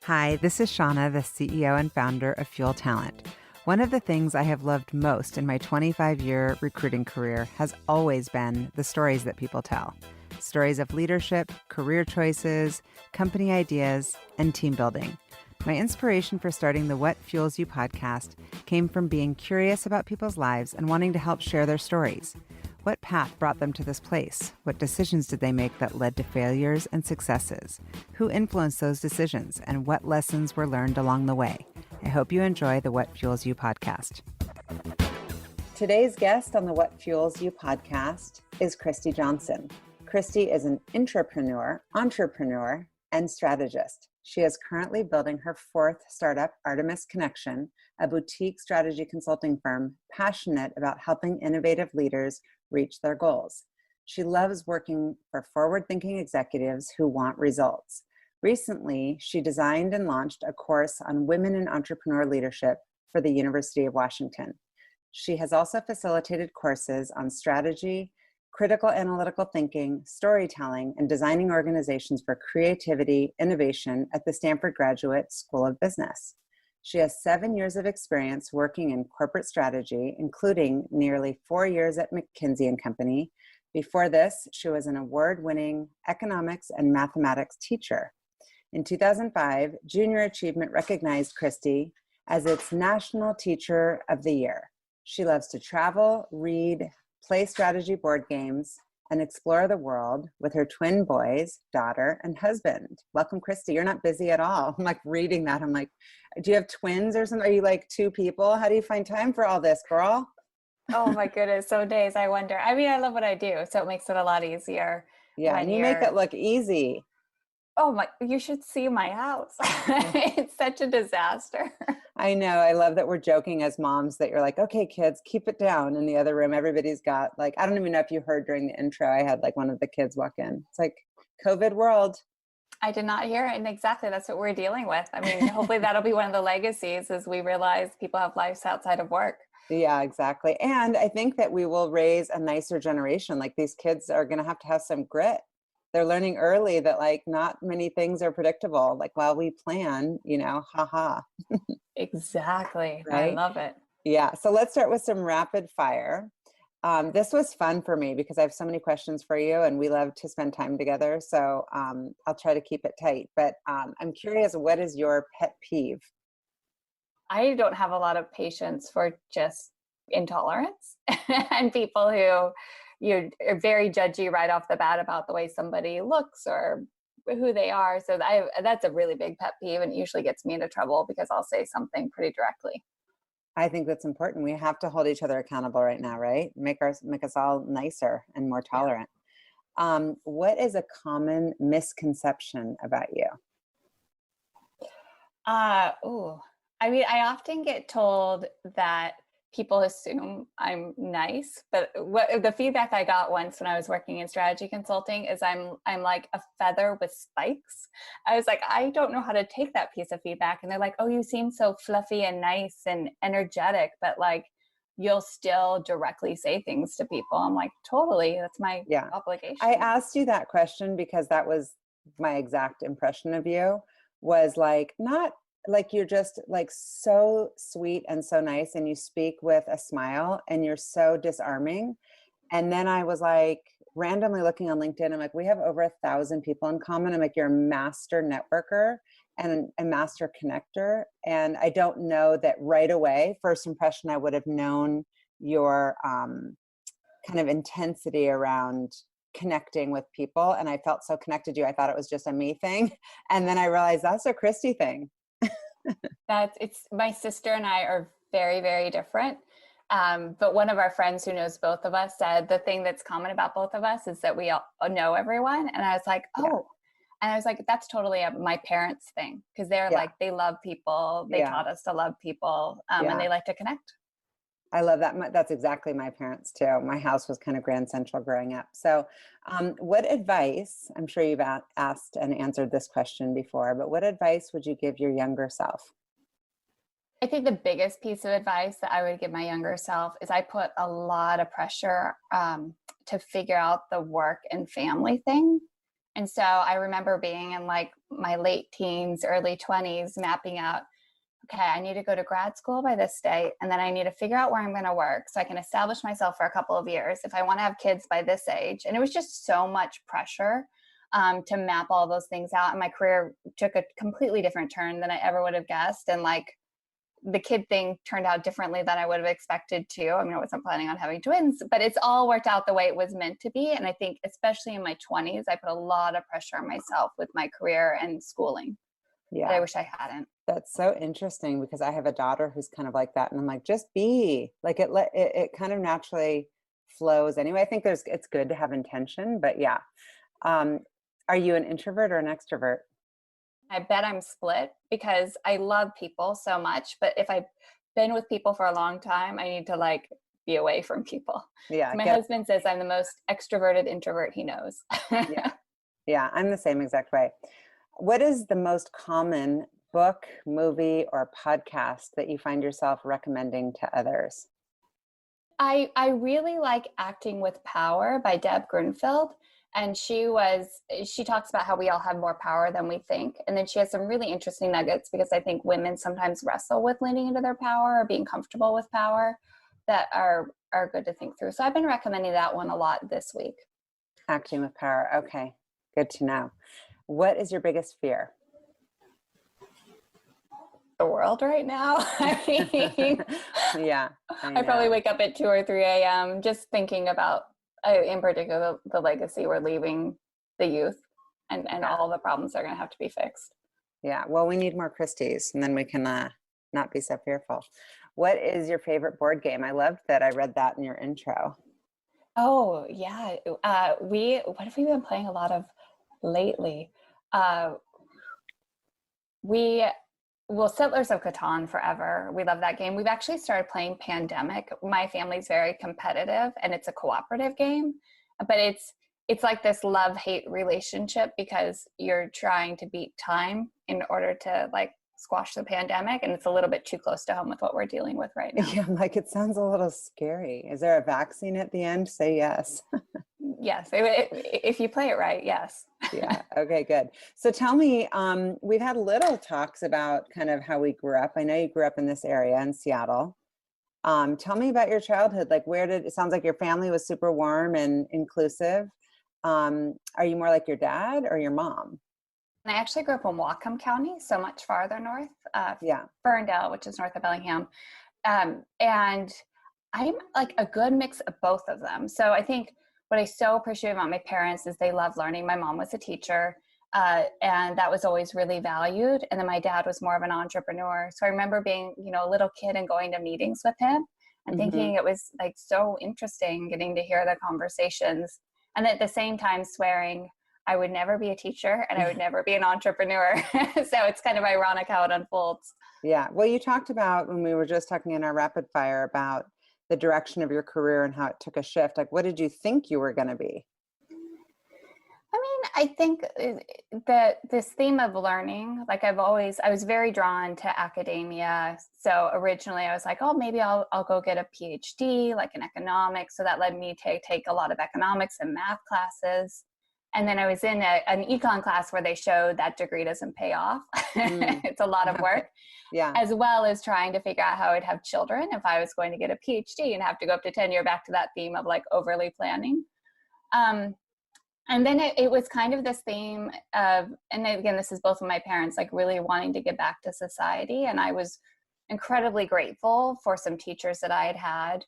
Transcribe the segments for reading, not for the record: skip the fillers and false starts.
Hi, this is Shauna, the CEO and founder of Fuel Talent. One of the things I have loved most in my 25-year recruiting career has always been the stories that people tell. Stories of leadership, career choices, company ideas, and team building. My inspiration for starting the What Fuels You podcast came from being curious about people's lives and wanting to help share their stories. What path brought them to this place? What decisions did they make that led to failures and successes? Who influenced those decisions, and what lessons were learned along the way? I hope you enjoy the What Fuels You podcast. Today's guest on the What Fuels You podcast is Christy Johnson. Christy is an intrapreneur, entrepreneur, and strategist. She is currently building her fourth startup, Artemis Connection, a boutique strategy consulting firm passionate about helping innovative leaders reach their goals. She loves working for forward-thinking executives who want results. Recently, she designed and launched a course on women in entrepreneur leadership for the University of Washington. She has also facilitated courses on strategy, critical analytical thinking, storytelling, and designing organizations for creativity, innovation at the Stanford Graduate School of Business. She has 7 years of experience working in corporate strategy, including nearly 4 years at McKinsey Company. Before this, she was an award-winning economics and mathematics teacher. In 2005, Junior Achievement recognized Christy as its National Teacher of the Year. She loves to travel, read, play strategy board games, and explore the world with her twin boys, daughter, and husband. Welcome, Christy. You're not busy at all. I'm like reading that. I'm like, do you have twins or something? Are you like two people? How do you find time for all this, girl? Oh my goodness. Some days I wonder. I mean, I love what I do, so it makes it a lot easier. Yeah, and you make it look easy. Oh my, you should see my house. It's such a disaster. I know. I love that we're joking as moms that you're like, okay, kids, keep it down. In the other room, everybody's got like, I don't even know if you heard during the intro, I had like one of the kids walk in. It's like COVID world. I did not hear it. And exactly, that's what we're dealing with. I mean, hopefully that'll be one of the legacies as we realize people have lives outside of work. Yeah, exactly. And I think that we will raise a nicer generation. Like these kids are going to have some grit. They're learning early that like not many things are predictable. Like while we plan, haha. Exactly. I Right? love it. Yeah. So let's start with some rapid fire. This was fun for me because I have so many questions for you and we love to spend time together. So I'll try to keep it tight. But I'm curious, what is your pet peeve? I don't have a lot of patience for just intolerance and people who are very judgy right off the bat about the way somebody looks or who they are. So that's a really big pet peeve and it usually gets me into trouble because I'll say something pretty directly. I think that's important. We have to hold each other accountable right now, right? Make us all nicer and more tolerant. Yeah. What is a common misconception about you? I mean, I often get told that people assume I'm nice, but the feedback I got once when I was working in strategy consulting is I'm like a feather with spikes. I was like, I don't know how to take that piece of feedback. And they're like, oh, you seem so fluffy and nice and energetic, but like you'll still directly say things to people. I'm like, totally, that's my obligation. I asked you that question because that was my exact impression of you, was like, not like you're just like so sweet and so nice and you speak with a smile and you're so disarming. And then I was like randomly looking on LinkedIn. I'm like, we have over 1,000 people in common. I'm like, you're a master networker and a master connector. And I don't know that right away, first impression, I would have known your kind of intensity around connecting with people. And I felt so connected to you. I thought it was just a me thing. And then I realized that's a Christy thing. It's my sister and I are very, very different. But one of our friends who knows both of us said the thing that's common about both of us is that we all know everyone. And I was like, oh, yeah. And I was like, that's totally my parents' thing. Because they're like, they love people. They taught us to love people and they like to connect. I love that. That's exactly my parents too. My house was kind of Grand Central growing up. So what advice, I'm sure you've asked and answered this question before, but what advice would you give your younger self? I think the biggest piece of advice that I would give my younger self is I put a lot of pressure to figure out the work and family thing. And so I remember being in like my late teens, early 20s, mapping out, okay, I need to go to grad school by this date, and then I need to figure out where I'm going to work so I can establish myself for a couple of years if I want to have kids by this age. And it was just so much pressure to map all those things out. And my career took a completely different turn than I ever would have guessed. And like the kid thing turned out differently than I would have expected to. I mean, I wasn't planning on having twins, but it's all worked out the way it was meant to be. And I think especially in my 20s, I put a lot of pressure on myself with my career and schooling. Yeah. That I wish I hadn't. That's so interesting because I have a daughter who's kind of like that. And I'm like, just be like, it kind of naturally flows anyway. I think it's good to have intention, but yeah. Are you an introvert or an extrovert? I bet I'm split because I love people so much, but if I've been with people for a long time, I need to like be away from people. Yeah. My husband says I'm the most extroverted introvert he knows. Yeah. Yeah. I'm the same exact way. What is the most common book, movie, or podcast that you find yourself recommending to others? I really like Acting with Power by Deb Grunfeld. And she talks about how we all have more power than we think. And then she has some really interesting nuggets because I think women sometimes wrestle with leaning into their power or being comfortable with power that are good to think through. So I've been recommending that one a lot this week. Acting with Power. Okay. Good to know. What is your biggest fear? The world right now. I mean, yeah. I probably wake up at 2 or 3 a.m. just thinking about, in particular, the legacy we're leaving the youth and all the problems that are going to have to be fixed. Yeah. Well, we need more Christies and then we can not be so fearful. What is your favorite board game? I loved that. I read that in your intro. Oh, yeah. What have we been playing a lot of lately? Settlers of Catan forever. We love that game. We've actually started playing Pandemic. My family's very competitive and it's a cooperative game, but it's like this love-hate relationship because you're trying to beat time in order to like squash the pandemic. And it's a little bit too close to home with what we're dealing with right now. Yeah, like it sounds a little scary. Is there a vaccine at the end? Say yes. Yes, if you play it right, yes. Yeah. Okay, good. So tell me, we've had little talks about kind of how we grew up. I know you grew up in this area in Seattle. Tell me about your childhood. Like it sounds like your family was super warm and inclusive. Are you more like your dad or your mom? I actually grew up in Whatcom County, so much farther north. Ferndale, which is north of Bellingham. And I'm like a good mix of both of them. So I think what I so appreciate about my parents is they love learning. My mom was a teacher, and that was always really valued. And then my dad was more of an entrepreneur. So I remember being, a little kid and going to meetings with him and thinking it was like so interesting getting to hear the conversations. And at the same time swearing I would never be a teacher and I would never be an entrepreneur. So it's kind of ironic how it unfolds. Yeah. Well, you talked about when we were just talking in our rapid fire about the direction of your career and how it took a shift. Like, what did you think you were going to be? I mean, I think that this theme of learning, like I was very drawn to academia. So originally I was like, oh, maybe I'll go get a PhD, like in economics. So that led me to take a lot of economics and math classes. And then I was in an econ class where they showed that degree doesn't pay off. It's a lot of work. Yeah. As well as trying to figure out how I'd have children if I was going to get a PhD and have to go up to tenure, back to that theme of like overly planning. And then it was kind of this theme of, and again, this is both of my parents, like really wanting to give back to society. And I was incredibly grateful for some teachers that I had.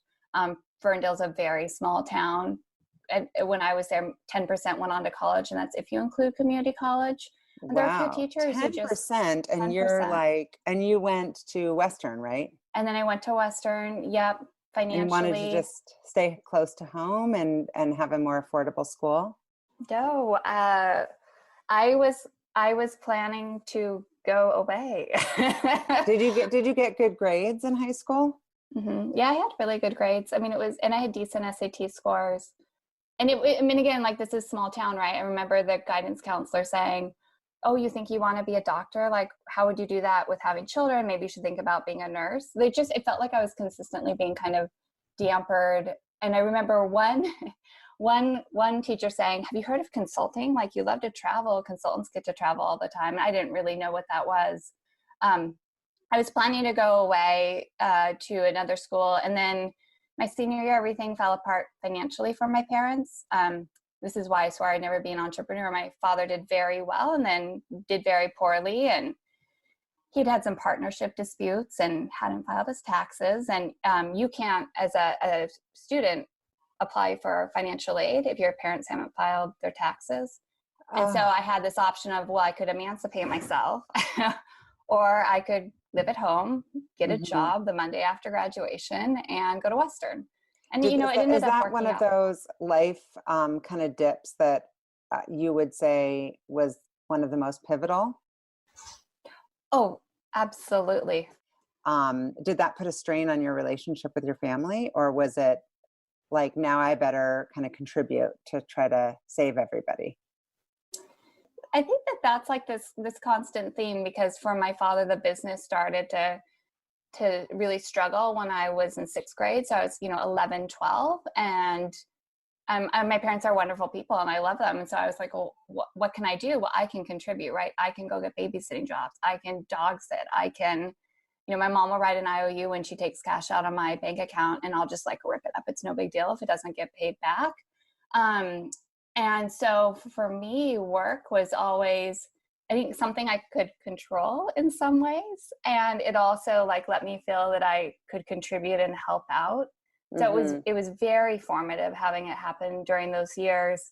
Ferndale's a very small town. And when I was there, 10% went on to college, and that's if you include community college. And there are a few teachers 10%, who just 10%, and you're like, and you went to Western, right? And then I went to Western. Yep, financially. And wanted to just stay close to home and have a more affordable school. No, I was planning to go away. Did you get good grades in high school? Mm-hmm. Yeah, I had really good grades. I mean, and I had decent SAT scores. And again, like this is small town, right? I remember the guidance counselor saying, oh, you think you want to be a doctor? Like, how would you do that with having children? Maybe you should think about being a nurse. It felt like I was consistently being kind of dampered. And I remember one one teacher saying, have you heard of consulting? Like, you love to travel, consultants get to travel all the time. And I didn't really know what that was. I was planning to go away to another school, and then my senior year, everything fell apart financially for my parents. This is why I swore I'd never be an entrepreneur. My father did very well and then did very poorly, and he'd had some partnership disputes and hadn't filed his taxes. And you can't, as a student, apply for financial aid if your parents haven't filed their taxes. And so I had this option of, well, I could emancipate myself or I could live at home, get a job the Monday after graduation, and go to Western. And, it ended up working out. Is that one of those life kind of dips that you would say was one of the most pivotal? Oh, absolutely. Did that put a strain on your relationship with your family, or was it like, now I better kind of contribute to try to save everybody? I think that's like this constant theme, because for my father, the business started to really struggle when I was in sixth grade. So I was, 11, 12, and my parents are wonderful people and I love them. And so I was like, well, what can I do? Well, I can contribute, right? I can go get babysitting jobs. I can dog sit. I can, my mom will write an IOU when she takes cash out of my bank account, and I'll just like rip it up. It's no big deal if it doesn't get paid back. And so for me, work was always, I think, something I could control in some ways. And it also like let me feel that I could contribute and help out. So it was very formative having it happen during those years.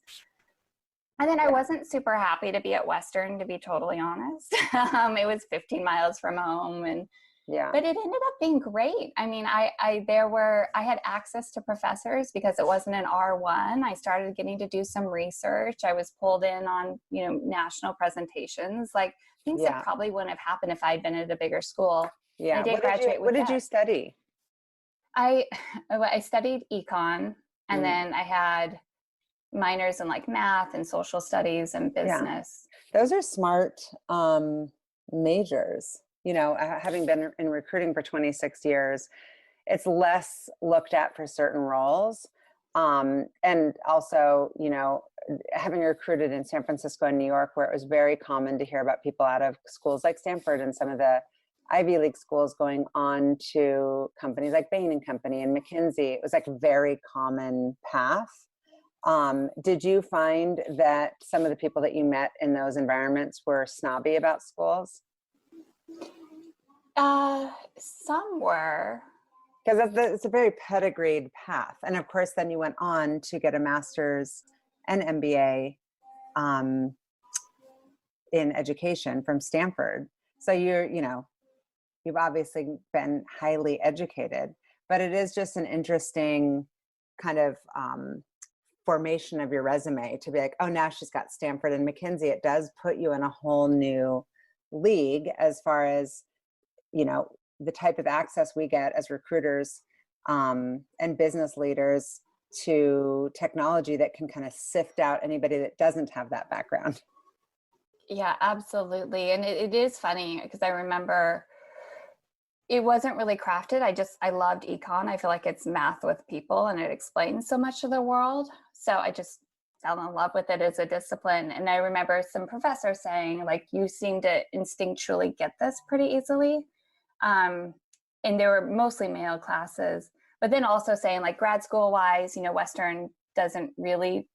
And then I wasn't super happy to be at Western, to be totally honest. It was 15 miles from home, but it ended up being great. I mean, I had access to professors because it wasn't an R1. I started getting to do some research. I was pulled in on, national presentations, like things that probably wouldn't have happened if I'd been at a bigger school. Yeah. I did graduate with What did you study? I studied econ, and then I had minors in like math and social studies and business. Yeah. Those are smart majors. Having been in recruiting for 26 years, it's less looked at for certain roles. And also, having recruited in San Francisco and New York, where it was very common to hear about people out of schools like Stanford and some of the Ivy League schools going on to companies like Bain and Company and McKinsey. It was like a very common path. Did you find that some of the people that you met in those environments were snobby about schools? Some were. Because it's a very pedigreed path. And of course, then you went on to get a master's and MBA in education from Stanford. So you've obviously been highly educated, but it is just an interesting kind of formation of your resume to be like, oh, now she's got Stanford and McKinsey. It does put you in a whole new league as far as, the type of access we get as recruiters and business leaders to technology that can kind of sift out anybody that doesn't have that background. Yeah, absolutely. And it is funny because I remember it wasn't really crafted. I loved econ. I feel like it's math with people and it explains so much of the world. So I just fell in love with it as a discipline. And I remember some professors saying, like, you seem to instinctually get this pretty easily. And they were mostly male classes, but then also saying like grad school wise, Western doesn't really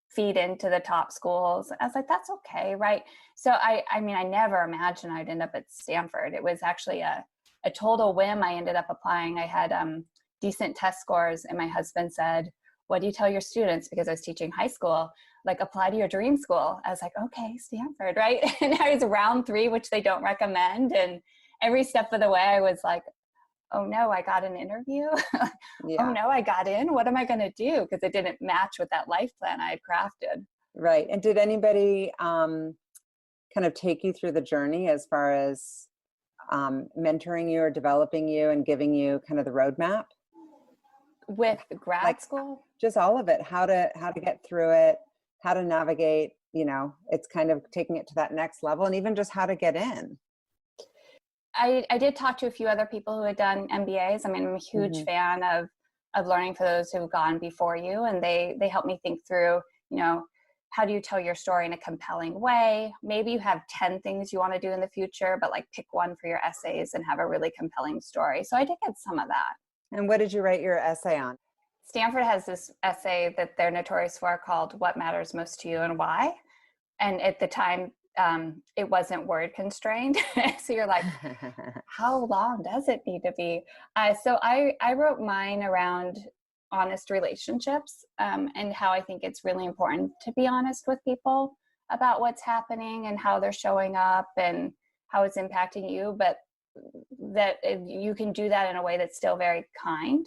feed into the top schools. I was like, that's okay. Right. So I never imagined I'd end up at Stanford. It was actually a total whim. I ended up applying. I had decent test scores, and my husband said, what do you tell your students? Because I was teaching high school, like, apply to your dream school. I was like, okay, Stanford. Right. And I was round 3, which they don't recommend. And every step of the way, I was like, oh no, I got an interview. Oh no, I got in. What am I going to do? Because it didn't match with that life plan I had crafted. Right. And did anybody kind of take you through the journey as far as mentoring you or developing you and giving you kind of the roadmap? With grad school? Just all of it, how to get through it, how to navigate, it's kind of taking it to that next level, and even just how to get in. I did talk to a few other people who had done MBAs. I mean, I'm a huge fan of of learning for those who've gone before you. And they help me think through, how do you tell your story in a compelling way? Maybe you have 10 things you want to do in the future, but like pick one for your essays and have a really compelling story. So I did get some of that. And what did you write your essay on? Stanford has this essay that they're notorious for called What Matters Most to You and Why. And at the time, it wasn't word constrained. So you're like, how long does it need to be? So I wrote mine around honest relationships, and how I think it's really important to be honest with people about what's happening and how they're showing up and how it's impacting you, but that you can do that in a way that's still very kind.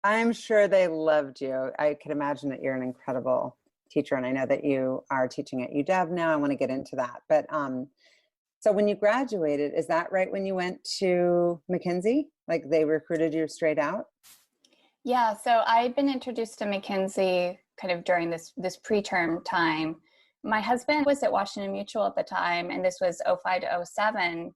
I'm sure they loved you. I could imagine that you're an incredible teacher, and I know that you are teaching at UW now. I want to get into that. But so when you graduated, is that right when you went to McKinsey? Like they recruited you straight out? Yeah, so I'd been introduced to McKinsey kind of during this preterm time. My husband was at Washington Mutual at the time, and this was 05 to 07.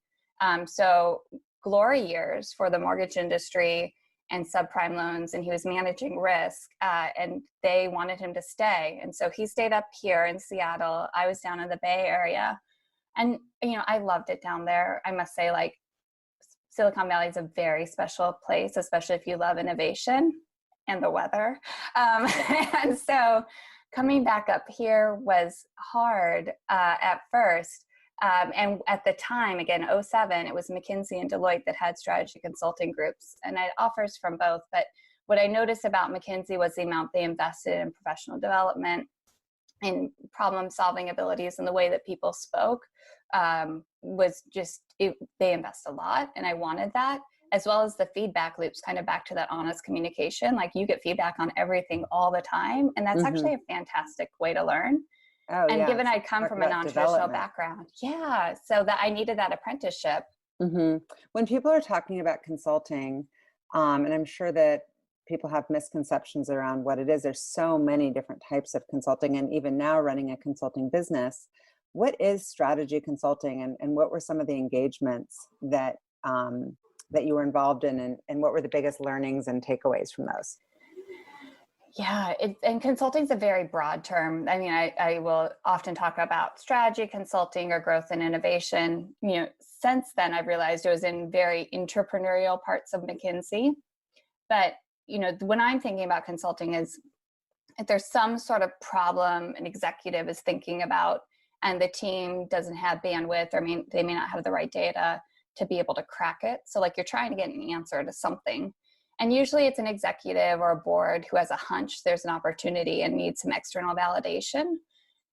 So glory years for the mortgage industry and subprime loans, and he was managing risk, and they wanted him to stay. And so he stayed up here in Seattle. I was down in the Bay Area. And, I loved it down there. I must say, like, Silicon Valley is a very special place, especially if you love innovation and the weather. And so coming back up here was hard at first. And at the time, again, 07, it was McKinsey and Deloitte that had strategy consulting groups, and I had offers from both. But what I noticed about McKinsey was the amount they invested in professional development and problem-solving abilities, and the way that people spoke was just, they invest a lot, and I wanted that, as well as the feedback loops, kind of back to that honest communication. Like you get feedback on everything all the time, and that's actually a fantastic way to learn. Oh, and yeah. given I come from a non-traditional background, so that I needed that apprenticeship. When people are talking about consulting, and I'm sure that people have misconceptions around what it is, there's so many different types of consulting, and even now running a consulting business, what is strategy consulting, and what were some of the engagements that that you were involved in, and what were the biggest learnings and takeaways from those? Yeah, and consulting is a very broad term. I mean, I will often talk about strategy consulting or growth and innovation. Since then, I've realized it was in very intrapreneurial parts of McKinsey. But, when I'm thinking about consulting is if there's some sort of problem an executive is thinking about and the team doesn't have bandwidth, or they may not have the right data to be able to crack it. So like you're trying to get an answer to something. And usually it's an executive or a board who has a hunch there's an opportunity and needs some external validation.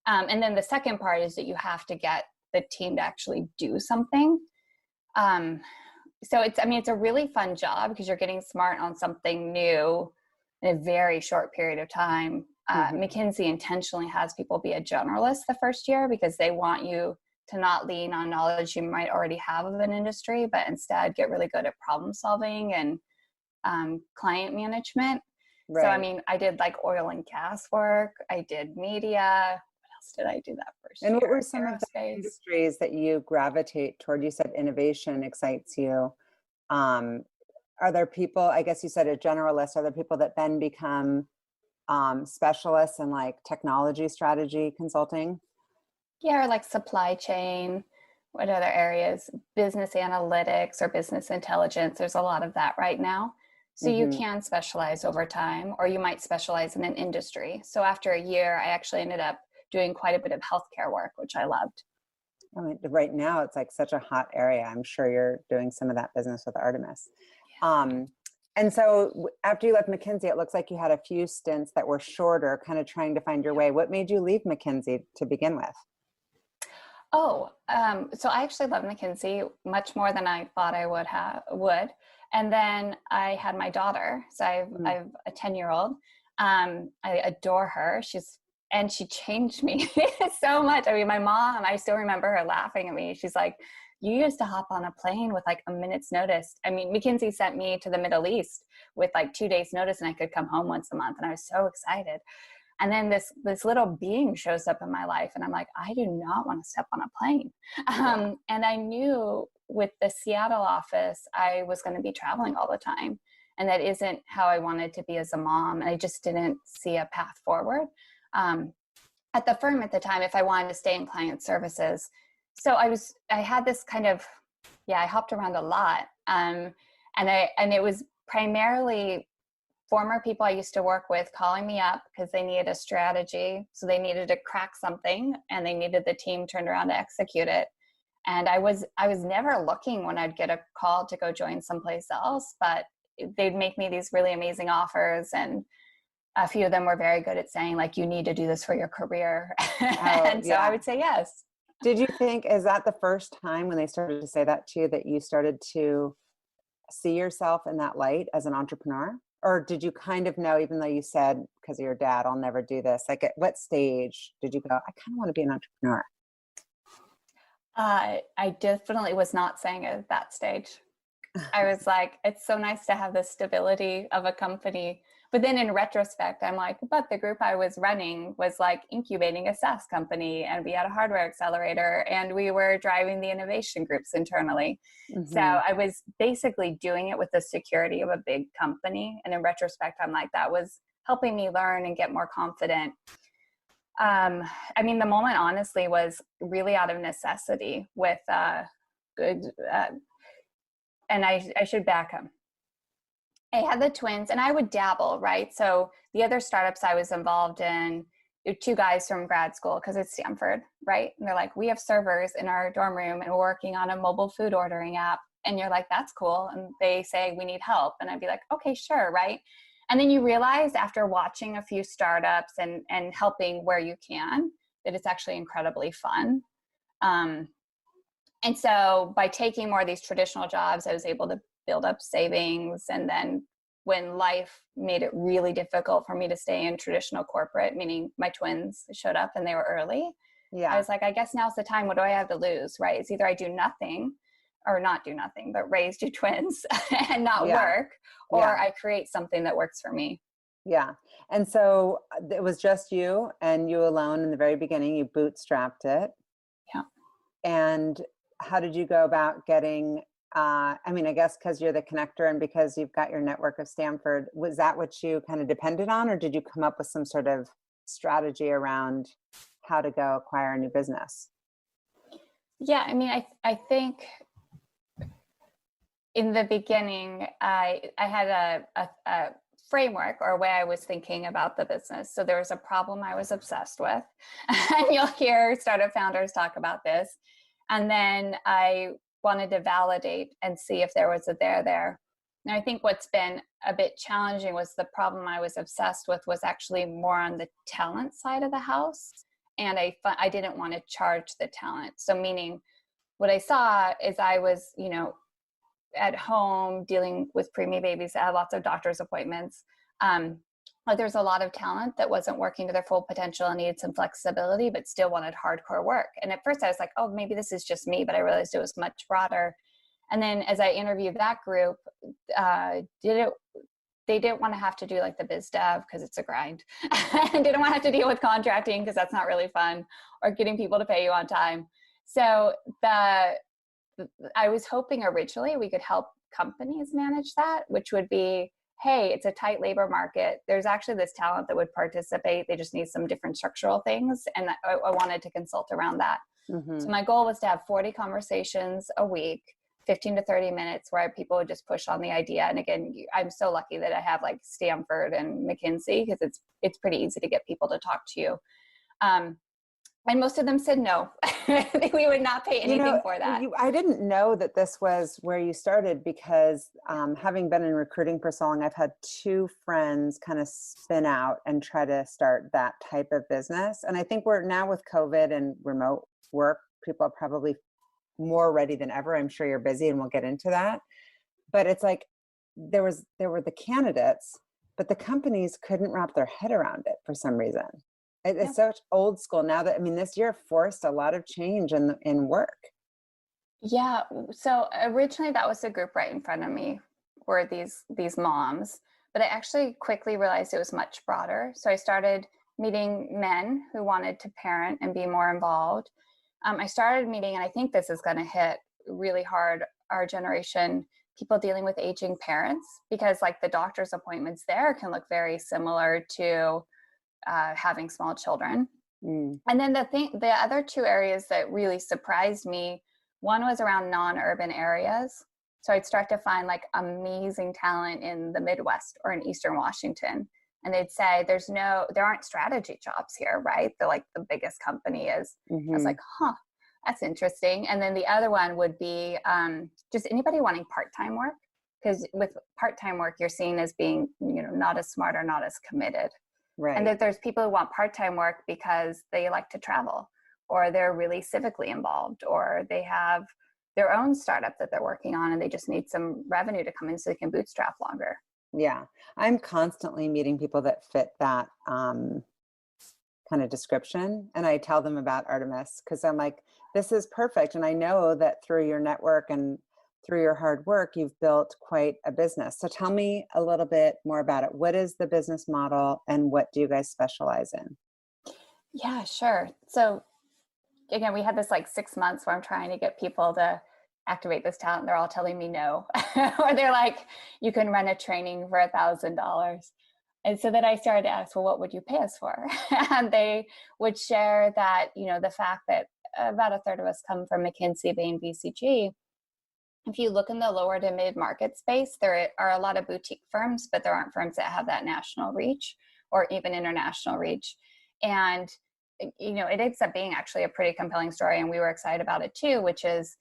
And then the second part is that you have to get the team to actually do something. So it's a really fun job because you're getting smart on something new in a very short period of time. McKinsey intentionally has people be a generalist the first year because they want you to not lean on knowledge you might already have of an industry, but instead get really good at problem solving and client management. Right. So, I did like oil and gas work. I did media. What else did I do that first year? And what were some of the industries that you gravitate toward? You said innovation excites you. Are there people, I guess you said a generalist, are there people that then become specialists in like technology strategy consulting? Yeah, or like supply chain. What other areas? Business analytics or business intelligence. There's a lot of that right now. So you can specialize over time, or you might specialize in an industry. So after a year, I actually ended up doing quite a bit of healthcare work, which I loved. I mean, right now, it's like such a hot area. I'm sure you're doing some of that business with Artemis. Yeah. And so after you left McKinsey, it looks like you had a few stints that were shorter, kind of trying to find your way. What made you leave McKinsey to begin with? So I actually love McKinsey much more than I thought I would. And then I had my daughter. So I have a 10-year-old. I adore her. She changed me so much. My mom, I still remember her laughing at me. She's like, you used to hop on a plane with like a minute's notice. McKinsey sent me to the Middle East with like 2 days notice, and I could come home once a month. And I was so excited. And then this little being shows up in my life, and I'm like, I do not want to step on a plane. And I knew with the Seattle office, I was going to be traveling all the time. and that isn't how I wanted to be as a mom. And I just didn't see a path forward at the firm at the time if I wanted to stay in client services. So I had this kind of, I hopped around a lot. And it was primarily former people I used to work with calling me up because they needed a strategy. So they needed to crack something and they needed the team turned around to execute it. And I was never looking when I'd get a call to go join someplace else, but they'd make me these really amazing offers. And a few of them were very good at saying, like, you need to do this for your career. And so I would say yes. Did you think, is that the first time when they started to say that to you, that you started to see yourself in that light as an entrepreneur? Or did you kind of know, even though you said, because of your dad, I'll never do this? Like, at what stage did you go, I kind of want to be an entrepreneur? I definitely was not saying it at that stage. I was like, it's so nice to have the stability of a company. But then in retrospect, I'm like, but the group I was running was like incubating a SaaS company, and we had a hardware accelerator, and we were driving the innovation groups internally. Mm-hmm. So I was basically doing it with the security of a big company. And in retrospect, I'm like, that was helping me learn and get more confident. I mean, the moment honestly was really out of necessity with good, and I should back up. I had the twins and I would dabble, right? So the other startups I was involved in, two guys from grad school, because it's Stanford, right? And they're like, we have servers in our dorm room and we're working on a mobile food ordering app. And you're like, that's cool. And they say, we need help. And I'd be like, okay, sure, right? And then you realize after watching a few startups and helping where you can, that it's actually incredibly fun. And so by taking more of these traditional jobs, I was able to build up savings. And then when life made it really difficult for me to stay in traditional corporate, meaning my twins showed up and they were early, I was like, I guess now's the time. What do I have to lose, right? It's either I do nothing or not do nothing, but raise two twins and not work, or I create something that works for me. Yeah. And so it was just you and you alone in the very beginning. You bootstrapped it. Yeah. And how did you go about getting, I mean, I guess because you're the connector and because you've got your network of Stanford, was that what you kind of depended on, or did you come up with some sort of strategy around how to go acquire a new business? Yeah. I mean, I think in the beginning, I had a framework or a way I was thinking about the business. So there was a problem I was obsessed with. And you'll hear startup founders talk about this. And then I wanted to validate and see if there was a there. And I think what's been a bit challenging was the problem I was obsessed with was actually more on the talent side of the house. And I didn't want to charge the talent. So meaning what I saw is I was, at home dealing with preemie babies that had lots of doctor's appointments. But there's a lot of talent that wasn't working to their full potential and needed some flexibility, but still wanted hardcore work. And at first I was like, oh, maybe this is just me, but I realized it was much broader. And then as I interviewed that group, they didn't want to have to do like the biz dev because it's a grind, and didn't want to have to deal with contracting because that's not really fun, or getting people to pay you on time. So I was hoping originally we could help companies manage that, which would be, hey, it's a tight labor market. There's actually this talent that would participate. They just need some different structural things. And I wanted to consult around that. Mm-hmm. So my goal was to have 40 conversations a week, 15 to 30 minutes, where people would just push on the idea. And again, I'm so lucky that I have like Stanford and McKinsey, because it's pretty easy to get people to talk to you. And most of them said no. We would not pay anything for that. I didn't know that this was where you started, because having been in recruiting for so long, I've had two friends kind of spin out and try to start that type of business. And I think we're now with COVID and remote work, people are probably more ready than ever. I'm sure you're busy and we'll get into that. But it's like there were the candidates, but the companies couldn't wrap their head around it for some reason. It's such old school now that, I mean, this year forced a lot of change in work. Yeah. So originally that was the group right in front of me, were these moms, but I actually quickly realized it was much broader. So I started meeting men who wanted to parent and be more involved. I started meeting, and I think this is going to hit really hard our generation, people dealing with aging parents, because like the doctor's appointments there can look very similar to having small children. And then the other two areas that really surprised me, one was around non-urban areas. So I'd start to find like amazing talent in the Midwest or in Eastern Washington. And they'd say, there aren't strategy jobs here, right? They're like the biggest company is. I was like, that's interesting. And then the other one would be just anybody wanting part-time work. Because with part-time work, you're seen as being, not as smart or not as committed. Right. And that there's people who want part-time work because they like to travel, or they're really civically involved, or they have their own startup that they're working on and they just need some revenue to come in so they can bootstrap longer. Yeah. I'm constantly meeting people that fit that kind of description. And I tell them about Artemis because I'm like, this is perfect. And I know that through your network and through your hard work, you've built quite a business. So tell me a little bit more about it. What is the business model and what do you guys specialize in? Yeah, sure. So again, we had this like 6 months where I'm trying to get people to activate this talent. They're all telling me no, or they're like, you can run a training for $1,000. And so then I started to ask, well, what would you pay us for? And they would share that, the fact that about a third of us come from McKinsey, Bain, BCG. If you look in the lower to mid-market space, there are a lot of boutique firms, but there aren't firms that have that national reach or even international reach. And, it ends up being actually a pretty compelling story. And we were excited about it too, which is,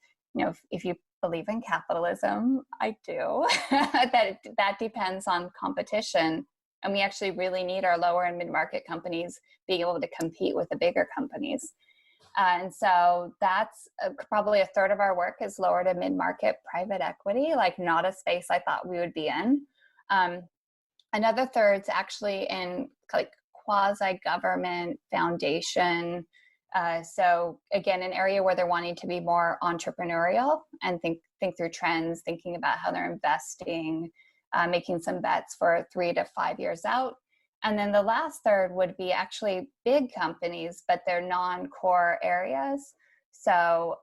if you believe in capitalism, I do, that depends on competition. And we actually really need our lower and mid-market companies being able to compete with the bigger companies. And so that's probably a third of our work is lower to mid-market private equity, like not a space I thought we would be in. Another third's actually in like quasi-government foundation. So again, an area where they're wanting to be more entrepreneurial and think through trends, thinking about how they're investing, making some bets for 3 to 5 years out. And then the last third would be actually big companies, but they're non-core areas. So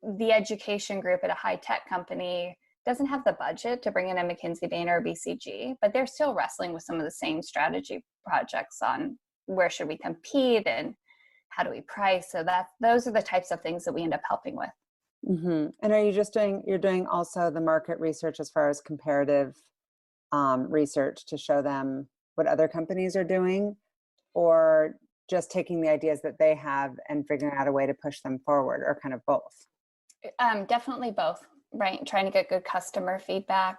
the education group at a high-tech company doesn't have the budget to bring in a McKinsey, Bain, or BCG, but they're still wrestling with some of the same strategy projects on where should we compete and how do we price. So those are the types of things that we end up helping with. And are you you're doing also the market research as far as comparative research to show them what other companies are doing, or just taking the ideas that they have and figuring out a way to push them forward, or kind of both? Definitely both, right? Trying to get good customer feedback.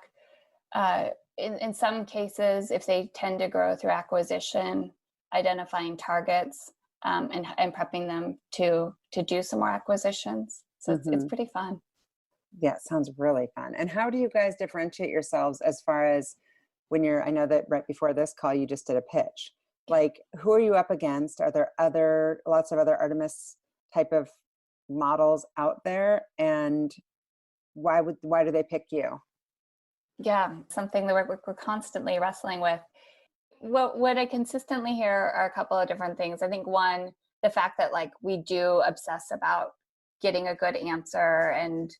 In some cases, if they tend to grow through acquisition, identifying targets and prepping them to do some more acquisitions. So it's pretty fun. Yeah, it sounds really fun. And how do you guys differentiate yourselves as far as when I know that right before this call, you just did a pitch. Like, who are you up against? Are there lots of other Artemis type of models out there? And why do they pick you? Yeah, something that we're constantly wrestling with. What I consistently hear are a couple of different things. I think one, the fact that like we do obsess about getting a good answer and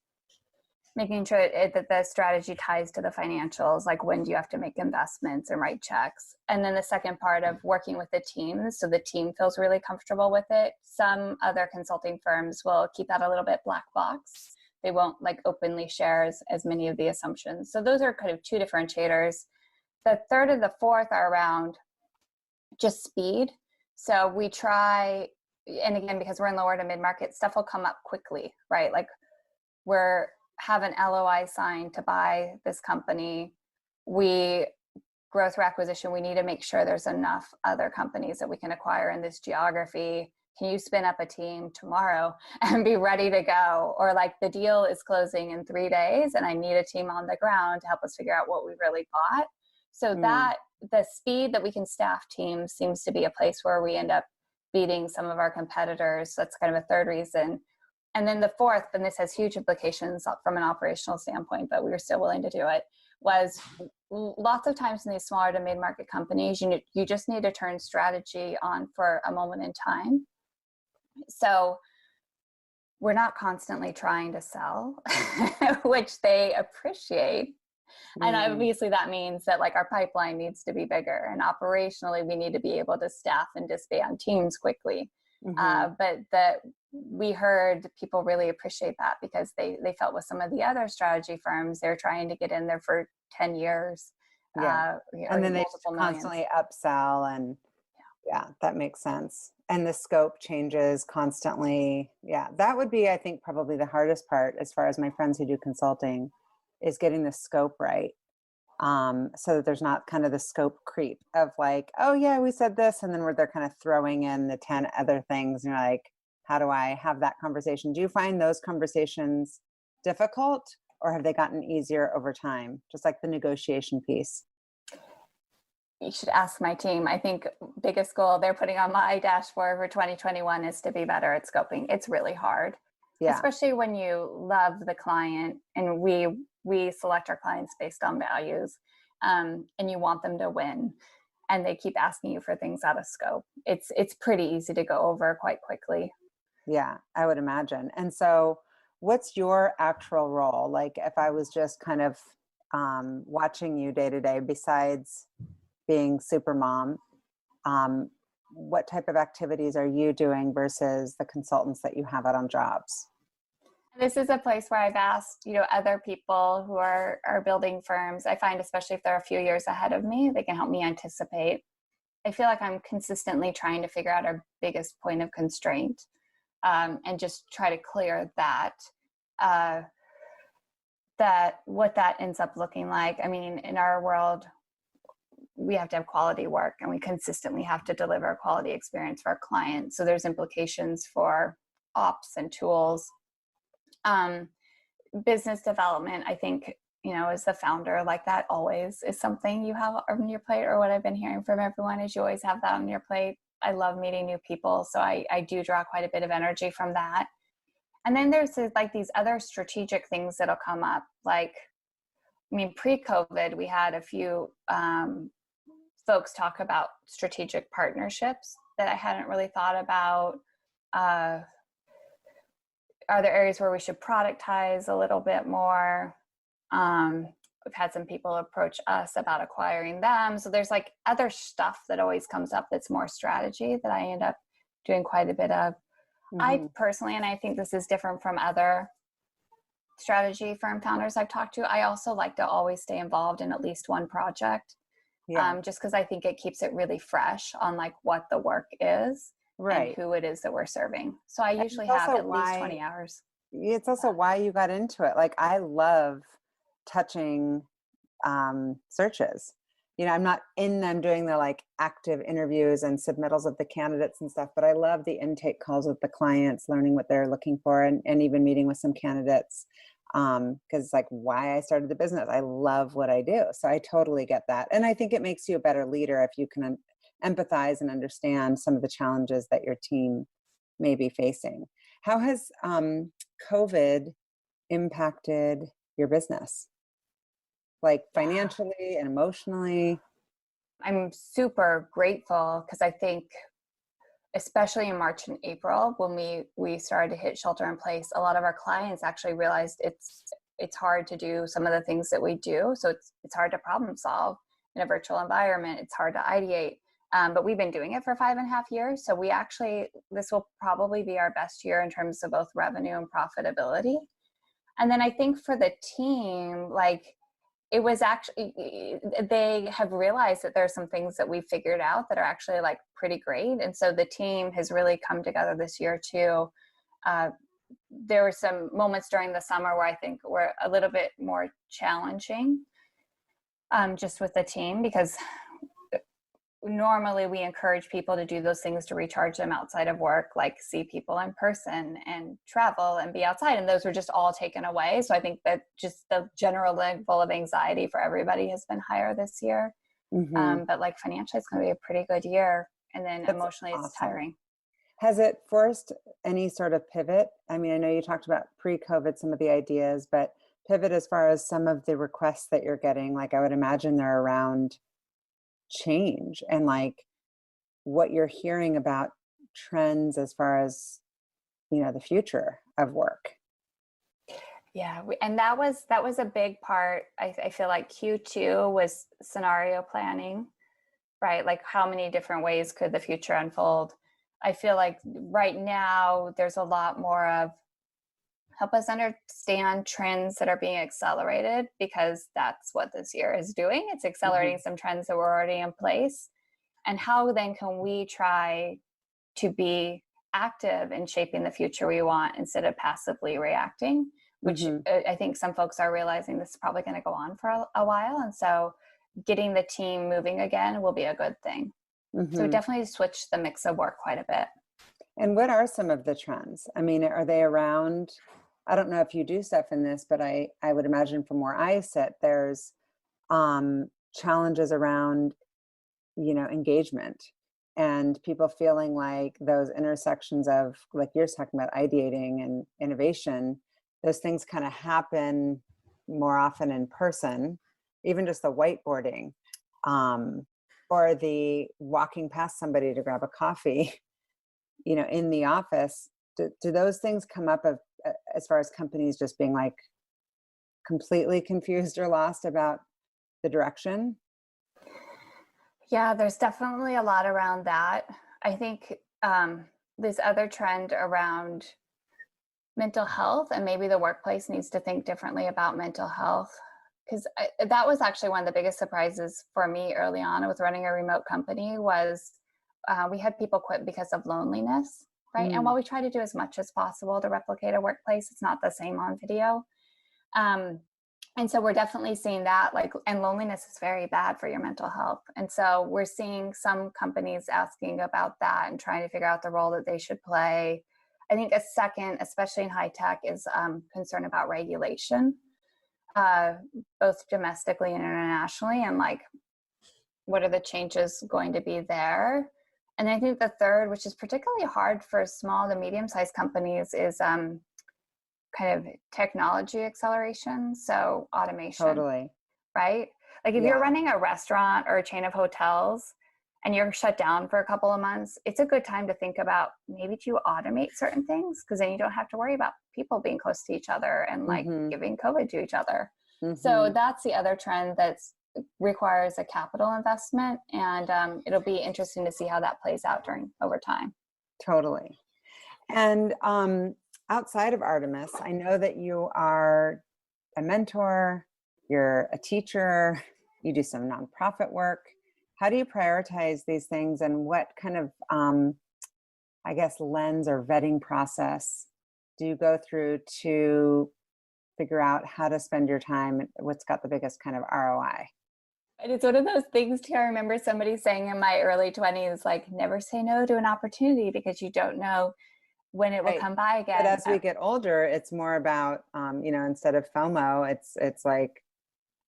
making sure that the strategy ties to the financials, like when do you have to make investments and write checks. And then the second part of working with the team, so the team feels really comfortable with it. Some other consulting firms will keep that a little bit black box. They won't like openly share as many of the assumptions. So those are kind of two differentiators. The third and the fourth are around just speed. So we try, and again, because we're in lower to mid-market, stuff will come up quickly, right? Like have an LOI signed to buy this company. We grow through acquisition. We need to make sure there's enough other companies that we can acquire in this geography. Can you spin up a team tomorrow and be ready to go? Or like the deal is closing in 3 days and I need a team on the ground to help us figure out what we really bought. So that the speed that we can staff teams seems to be a place where we end up beating some of our competitors. So that's kind of a third reason. And then the fourth, and this has huge implications from an operational standpoint, but we were still willing to do it, was lots of times in these smaller to mid-market companies, you just need to turn strategy on for a moment in time. So we're not constantly trying to sell, which they appreciate. And Mm, obviously that means that like our pipeline needs to be bigger, and operationally we need to be able to staff and disband teams quickly. mm-hmm. But that we heard people really appreciate that, because they felt with some of the other strategy firms, they're trying to get in there for 10 years, Yeah. And or then they just multiple millions. constantly upsell, and yeah, that makes sense. And the scope changes constantly. Yeah, that would be, I think, probably the hardest part as far as my friends who do consulting is getting the scope right. So that there's not kind of the scope creep of like, oh yeah, we said this, and then where they're kind of throwing in the 10 other things, and you're like, how do I have that conversation? Do you find those conversations difficult, or have they gotten easier over time? Just like the negotiation piece. You should ask my team. I think biggest goal they're putting on my dashboard for 2021 is to be better at scoping. It's really hard, Yeah. especially when you love the client, and we select our clients based on values, and you want them to win, and they keep asking you for things out of scope. It's pretty easy to go over quite quickly. Yeah, I would imagine. And so, what's your actual role? Like, if I was just kind of watching you day to day, besides being super mom, um, what type of activities are you doing versus the consultants that you have out on jobs? This is a place where I've asked, other people who are building firms. I find, especially if they're a few years ahead of me, they can help me anticipate. I feel like I'm consistently trying to figure out our biggest point of constraint, and just try to clear that. That what that ends up looking like. I mean, in our world, we have to have quality work, and we consistently have to deliver a quality experience for our clients. So there's implications for ops and tools. Business development, I think, as the founder, like that always is something you have on your plate, or what I've been hearing from everyone is you always have that on your plate. I love meeting new people, so I do draw quite a bit of energy from that. And then there's like these other strategic things that'll come up. Like, I mean, pre-COVID, we had a few folks talk about strategic partnerships that I hadn't really thought about. Are there areas where we should productize a little bit more? We've had some people approach us about acquiring them. So there's like other stuff that always comes up that's more strategy that I end up doing quite a bit of. I Mm-hmm. personally, and I think this is different from other strategy firm founders I've talked to, I also like to always stay involved in at least one project, Yeah, just because I think it keeps it really fresh on like what the work is and right. who it is that we're serving. So I And it's usually have also at least why 20 hours. you got into it. Like, I love touching searches. I'm not in them doing the like active interviews and submittals of the candidates and stuff, but I love the intake calls with the clients, learning what they're looking for, and even meeting with some candidates. Because it's like why I started the business. I love what I do. So I totally get that. And I think it makes you a better leader if you can empathize and understand some of the challenges that your team may be facing. How has COVID impacted your business? Like Yeah. financially and emotionally? I'm super grateful, because I think especially in March and April, when we started to hit shelter in place, a lot of our clients actually realized it's hard to do some of the things that we do. So it's hard to problem solve in a virtual environment. It's hard to ideate. But we've been doing it for 5.5 years. So this will probably be our best year in terms of both revenue and profitability. And then I think for the team, like, it was actually, they have realized that there are some things that we figured out that are actually like pretty great. And so the team has really come together this year too. There were some moments during the summer where I think were a little bit more challenging, just with the team, because normally we encourage people to do those things to recharge them outside of work, like see people in person and travel and be outside. And those were just all taken away. So I think that just the general level of anxiety for everybody has been higher this year. Mm-hmm. But like financially, it's going to be a pretty good year. And then That's emotionally, it's awesome. tiring. Has it forced any sort of pivot? I mean, I know you talked about pre-COVID, some of the ideas, but pivot as far as some of the requests that you're getting. Like, I would imagine they're around change and like what you're hearing about trends as far as, the future. of work. Yeah, and that was a big part. I feel like Q2 was scenario planning, right? Like how many different ways could the future unfold? I feel like right now there's a lot more of help us understand trends that are being accelerated, because that's what this year is doing. It's accelerating some trends that were already in place. And how then can we try to be active in shaping the future we want instead of passively reacting, which I think some folks are realizing this is probably going to go on for a while. And so getting the team moving again will be a good thing. So definitely switch the mix of work quite a bit. And what are some of the trends? I mean, are they around, I don't know if you do stuff in this, but I would imagine from where I sit, there's challenges around, engagement and people feeling like those intersections of, like you're talking about, ideating and innovation, those things kind of happen more often in person, even just the whiteboarding, or the walking past somebody to grab a coffee, in the office. Do those things come up as far as companies just being like completely confused or lost about the direction? Yeah, there's definitely a lot around that. I think this other trend around mental health, and maybe the workplace needs to think differently about mental health, because that was actually one of the biggest surprises for me early on with running a remote company was we had people quit because of loneliness, right? And while we try to do as much as possible to replicate a workplace, it's not the same on video. And so we're definitely seeing that, and loneliness is very bad for your mental health. And so we're seeing some companies asking about that and trying to figure out the role that they should play. I think a second, especially in high tech, is concern about regulation, both domestically and internationally, and what are the changes going to be there? And I think the third, which is particularly hard for small to medium-sized companies, is kind of technology acceleration. So automation. Totally. Right? Like if you're running a restaurant or a chain of hotels and you're shut down for a couple of months, it's a good time to think about maybe to automate certain things, because then you don't have to worry about people being close to each other and giving COVID to each other. So that's the other trend that requires a capital investment, and it'll be interesting to see how that plays out over time. Totally. And outside of Artemis, I know that you are a mentor, you're a teacher, you do some nonprofit work. How do you prioritize these things, and what kind of, lens or vetting process do you go through to figure out how to spend your time, what's got the biggest kind of ROI? And it's one of those things too. I remember somebody saying in my early 20s, never say no to an opportunity because you don't know when it will come by again. But as we get older, it's more about, instead of FOMO, it's like,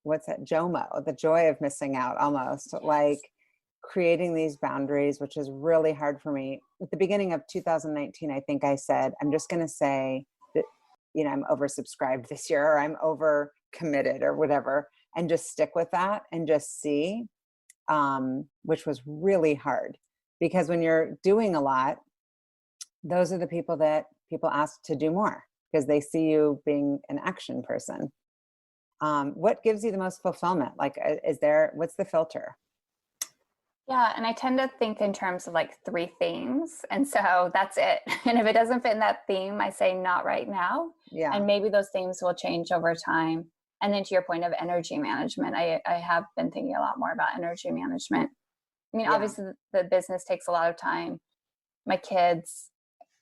what's that? JOMO, the joy of missing out almost. Yes. Like creating these boundaries, which is really hard for me. At the beginning of 2019, I think I said, I'm just going to say that, I'm oversubscribed this year, or I'm over committed or whatever, and just stick with that and just see, which was really hard, because when you're doing a lot, those are the people that people ask to do more because they see you being an action person. What gives you the most fulfillment? What's the filter? Yeah, and I tend to think in terms of 3 themes. And so that's it. And if it doesn't fit in that theme, I say not right now. Yeah. And maybe those themes will change over time. And then to your point of energy management, I have been thinking a lot more about energy management. I mean, obviously the business takes a lot of time. My kids,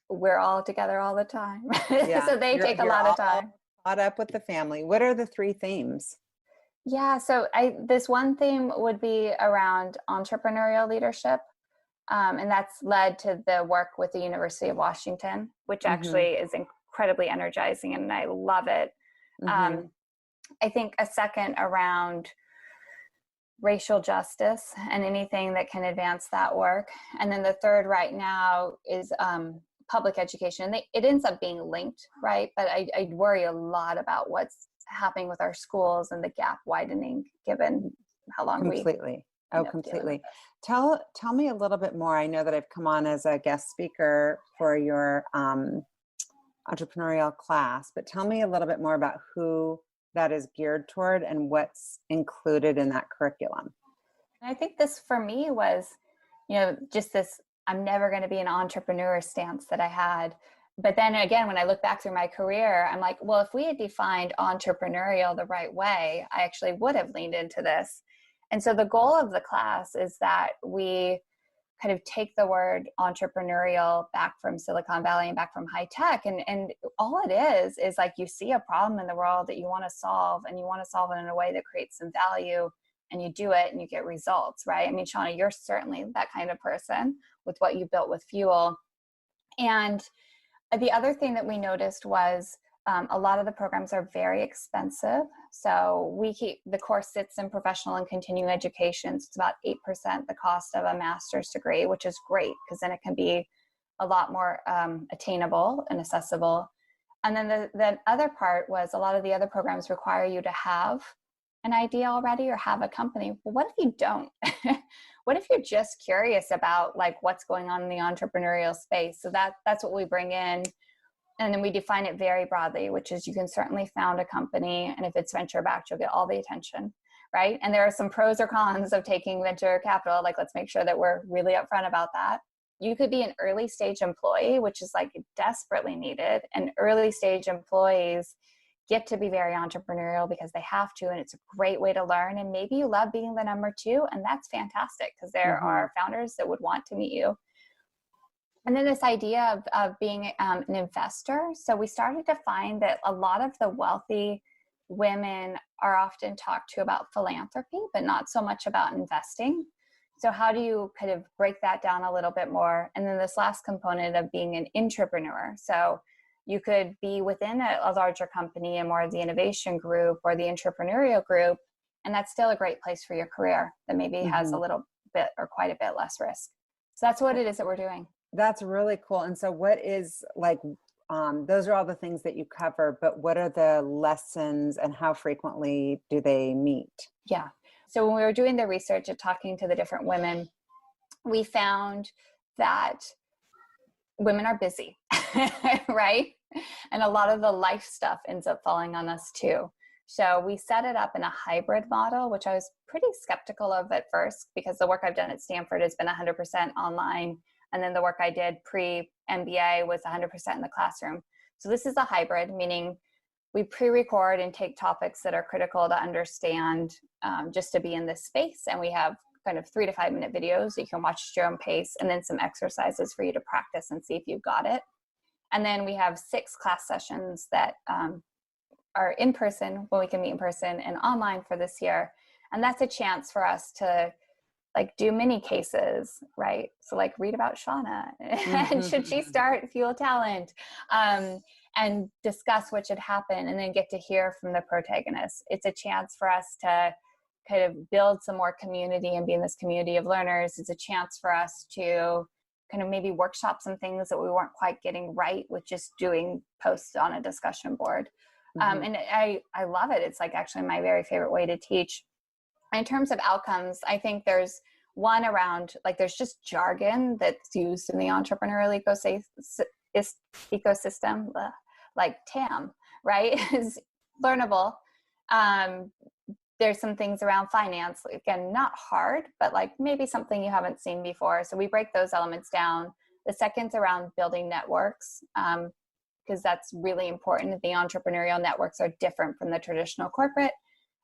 we're all together all the time. Yeah. So they take a lot of time. Caught up with the family. What are the 3 themes? Yeah, so this one theme would be around entrepreneurial leadership. And that's led to the work with the University of Washington, which actually is incredibly energizing and I love it. I think a second around racial justice and anything that can advance that work. And then the third right now is public education. It ends up being linked, right? But I worry a lot about what's happening with our schools and the gap widening given how long completely. Tell me a little bit more. I know that I've come on as a guest speaker for your entrepreneurial class, but tell me a little bit more about who that is geared toward and what's included in that curriculum. And I think this for me was, just this, I'm never going to be an entrepreneur stance that I had. But then again, when I look back through my career, I'm like, well, if we had defined entrepreneurial the right way, I actually would have leaned into this. And so the goal of the class is that we kind of take the word entrepreneurial back from Silicon Valley and back from high tech. And all it is like you see a problem in the world that you want to solve, and you want to solve it in a way that creates some value, and you do it and you get results, right? I mean, Shauna, you're certainly that kind of person with what you built with Fuel. And the other thing that we noticed was a lot of the programs are very expensive. So the course sits in professional and continuing education. So it's about 8% the cost of a master's degree, which is great because then it can be a lot more attainable and accessible. And then the other part was a lot of the other programs require you to have an idea already or have a company. Well, what if you don't? What if you're just curious about like what's going on in the entrepreneurial space? So that's what we bring in. And then we define it very broadly, which is you can certainly found a company, and if it's venture backed, you'll get all the attention, right? And there are some pros or cons of taking venture capital. Like, let's make sure that we're really upfront about that. You could be an early stage employee, which is like desperately needed. And early stage employees get to be very entrepreneurial because they have to, and it's a great way to learn. And maybe you love being the number two, and that's fantastic because there are founders that would want to meet you. And then this idea of being an investor. So we started to find that a lot of the wealthy women are often talked to about philanthropy, but not so much about investing. So how do you kind of break that down a little bit more? And then this last component of being an intrapreneur. So you could be within a larger company and more of the innovation group or the entrepreneurial group, and that's still a great place for your career that maybe has a little bit or quite a bit less risk. So that's what it is that we're doing. That's really cool. And so what is like, those are all the things that you cover, but what are the lessons and how frequently do they meet? Yeah. So when we were doing the research and talking to the different women, we found that women are busy, right? And a lot of the life stuff ends up falling on us too. So we set it up in a hybrid model, which I was pretty skeptical of at first because the work I've done at Stanford has been 100% online. And then the work I did pre-MBA was 100% in the classroom. So this is a hybrid, meaning we pre-record and take topics that are critical to understand just to be in this space. And we have kind of 3 to 5 minute videos that you can watch at your own pace, and then some exercises for you to practice and see if you've got it. And then we have 6 class sessions that are in person when we can meet in person, and online for this year. And that's a chance for us to like do mini cases, right? So like read about Shauna and should she start Fuel Talent, and discuss what should happen, and then get to hear from the protagonists. It's a chance for us to kind of build some more community and be in this community of learners. It's a chance for us to kind of maybe workshop some things that we weren't quite getting right with just doing posts on a discussion board. And I love it. It's like actually my very favorite way to teach. In terms of outcomes, I think there's one around, like there's just jargon that's used in the entrepreneurial ecosystem, like TAM, right? Is learnable. There's some things around finance, again, not hard, but like maybe something you haven't seen before. So we break those elements down. The second's around building networks, because that's really important. The entrepreneurial networks are different from the traditional corporate.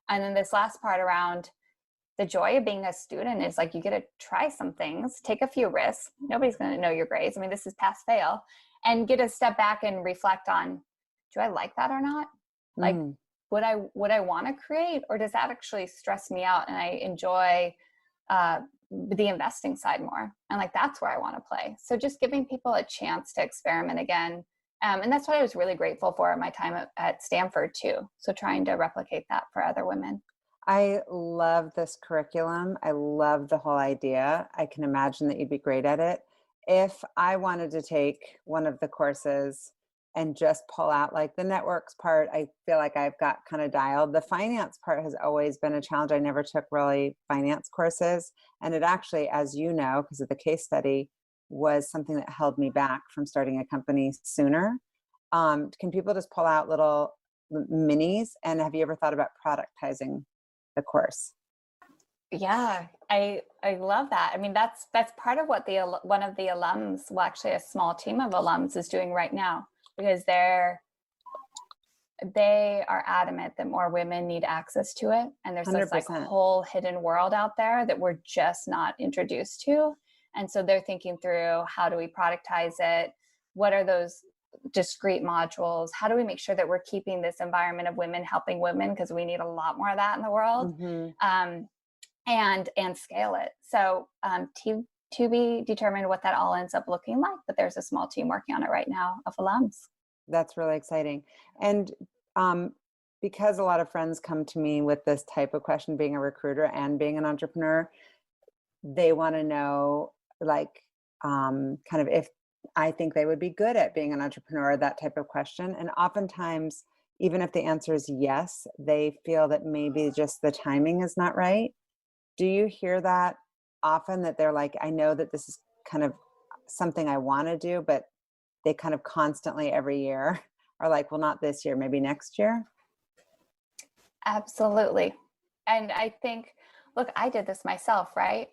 And then this last part around the joy of being a student is like you get to try some things, take a few risks. Nobody's going to know your grades. I mean, this is pass fail, and get to step back and reflect on, do I like that or not? Like, would I want to create, or does that actually stress me out and I enjoy the investing side more? And like, that's where I want to play. So just giving people a chance to experiment again. And that's what I was really grateful for at my time at Stanford too. So trying to replicate that for other women. I love this curriculum. I love the whole idea. I can imagine that you'd be great at it. If I wanted to take one of the courses and just pull out like the networks part, I feel like I've got kind of dialed. The finance part has always been a challenge. I never took really finance courses. And it actually, as you know, because of the case study, was something that held me back from starting a company sooner. can people just pull out little minis? And have you ever thought about productizing the course? Yeah, I love that. I mean, that's part of what one of the alums, well, actually a small team of alums is doing right now, because they are adamant that more women need access to it. And there's this like 100%. whole hidden world out there that we're just not introduced to. And so they're thinking through, how do we productize it? What are those discrete modules? How do we make sure that we're keeping this environment of women helping women? Because we need a lot more of that in the world. And scale it. So to be determined what that all ends up looking like, but there's a small team working on it right now of alums. That's really exciting. And because a lot of friends come to me with this type of question, being a recruiter and being an entrepreneur, they want to know, like, kind of if I think they would be good at being an entrepreneur, that type of question. And oftentimes, even if the answer is yes, they feel that maybe just the timing is not right. Do you hear that often, that they're like, I know that this is kind of something I want to do, but they kind of constantly every year are like, well, not this year, maybe next year? Absolutely. And I think, look, I did this myself, right?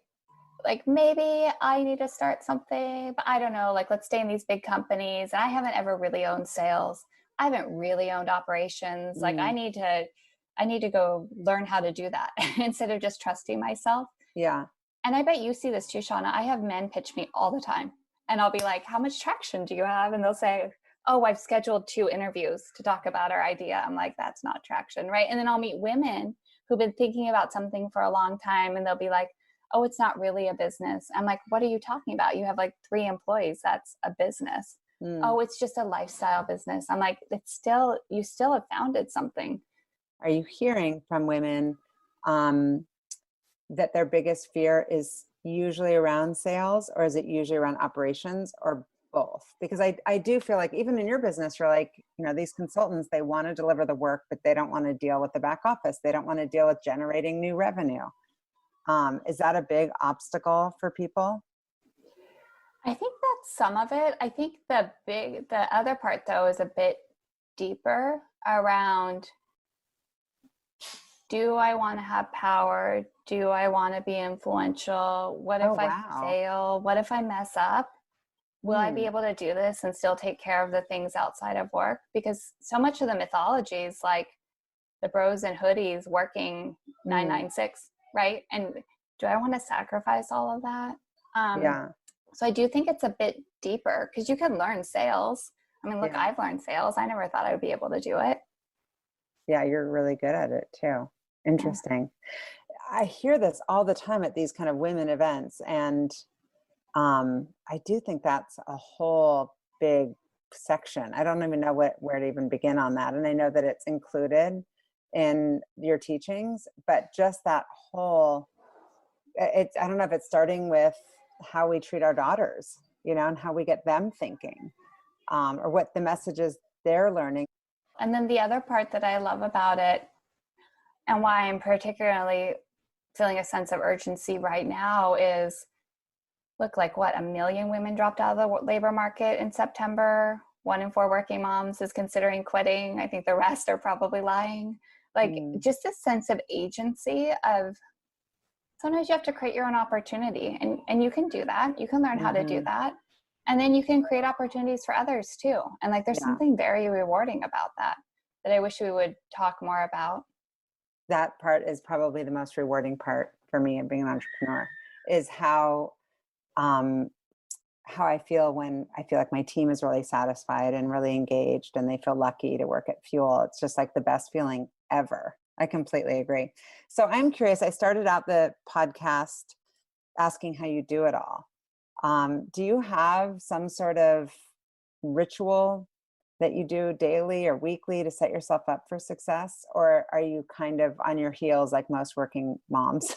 Like, maybe I need to start something, but I don't know, like, let's stay in these big companies. And I haven't ever really owned sales. I haven't really owned operations. Like, I need to go learn how to do that instead of just trusting myself. Yeah. And I bet you see this too, Shauna. I have men pitch me all the time. And I'll be like, how much traction do you have? And they'll say, oh, I've scheduled 2 interviews to talk about our idea. I'm like, that's not traction, right? And then I'll meet women who've been thinking about something for a long time, and they'll be like, oh, it's not really a business. I'm like, what are you talking about? You have like 3 employees. That's a business. Oh, it's just a lifestyle business. I'm like, you still have founded something. Are you hearing from women that their biggest fear is usually around sales, or is it usually around operations, or both? Because I do feel like even in your business, you're like, these consultants, they want to deliver the work, but they don't want to deal with the back office. They don't want to deal with generating new revenue. Is that a big obstacle for people? I think that's some of it. I think the other part though is a bit deeper around, do I want to have power? Do I want to be influential? What if I fail? What if I mess up? Will I be able to do this and still take care of the things outside of work? Because so much of the mythology is like the bros in hoodies working 996, right? And do I want to sacrifice all of that? So I do think it's a bit deeper, because you can learn sales. I mean, look, I've learned sales. I never thought I would be able to do it. Yeah, you're really good at it too. Interesting. I hear this all the time at these kind of women events. And I do think that's a whole big section. I don't even know where to even begin on that. And I know that it's included in your teachings, but just that whole, I don't know if it's starting with how we treat our daughters, and how we get them thinking, or what the messages they're learning. And then the other part that I love about it, and why I'm particularly feeling a sense of urgency right now, is, look, like 1 million women dropped out of the labor market in September. 1 in 4 working moms is considering quitting. I think the rest are probably lying. Like, just a sense of agency of, sometimes you have to create your own opportunity, and you can do that. You can learn how to do that. And then you can create opportunities for others too. And like, there's something very rewarding about that I wish we would talk more about. That part is probably the most rewarding part for me of being an entrepreneur, is how I feel when I feel like my team is really satisfied and really engaged, and they feel lucky to work at Fuel. It's just like the best feeling ever. I completely agree. So I'm curious, I started out the podcast asking how you do it all. Do you have some sort of ritual that you do daily or weekly to set yourself up for success? Or are you kind of on your heels like most working moms?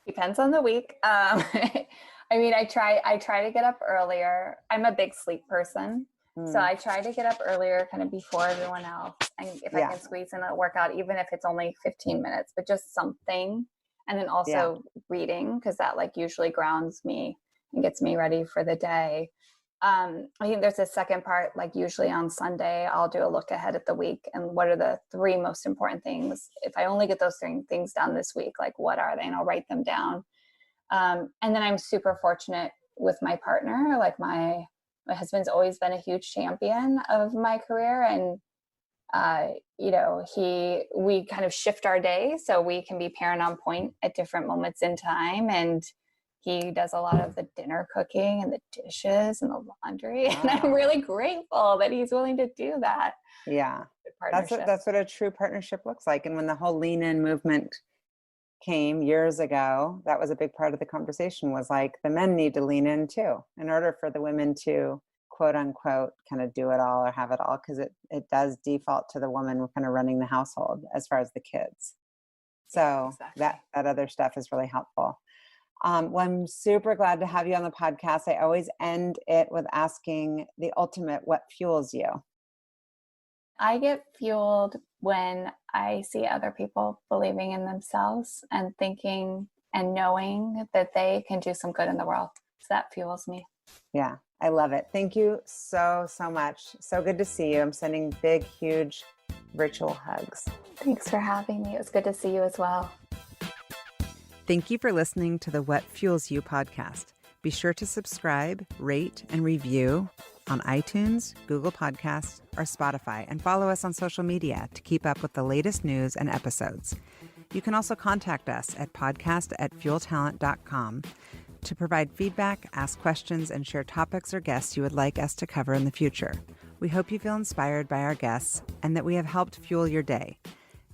Depends on the week. I mean, I try to get up earlier. I'm a big sleep person. So I try to get up earlier, kind of before everyone else. And if I can squeeze in a workout, even if it's only 15 minutes, but just something. And then also reading, because that like usually grounds me and gets me ready for the day. I think there's a second part, like usually on Sunday, I'll do a look ahead at the week and what are the 3 most important things. If I only get those 3 things done this week, like what are they? And I'll write them down. And then I'm super fortunate with my partner. Like my husband's always been a huge champion of my career. And, we kind of shift our day so we can be parent on point at different moments in time. And he does a lot of the dinner cooking and the dishes and the laundry. Wow. And I'm really grateful that he's willing to do that. Yeah. That's what a true partnership looks like. And when the whole lean in movement came years ago, that was a big part of the conversation, was like the men need to lean in too, in order for the women to quote unquote kind of do it all or have it all, because it does default to the woman kind of running the household as far as the kids. So exactly. that other stuff is really helpful. Well, I'm super glad to have you on the podcast. I always end it with asking the ultimate, what fuels you? I get fueled when I see other people believing in themselves and thinking and knowing that they can do some good in the world. So that fuels me. Yeah, I love it. Thank you so much. So good to see you. I'm sending big, huge virtual hugs. Thanks for having me. It was good to see you as well. Thank you for listening to the What Fuels You podcast. Be sure to subscribe, rate, and review on iTunes, Google Podcasts, or Spotify, and follow us on social media to keep up with the latest news and episodes. You can also contact us at podcast@fueltalent.com to provide feedback, ask questions, and share topics or guests you would like us to cover in the future. We hope you feel inspired by our guests and that we have helped fuel your day.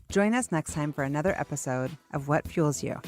Join us next time for another episode of What Fuels You.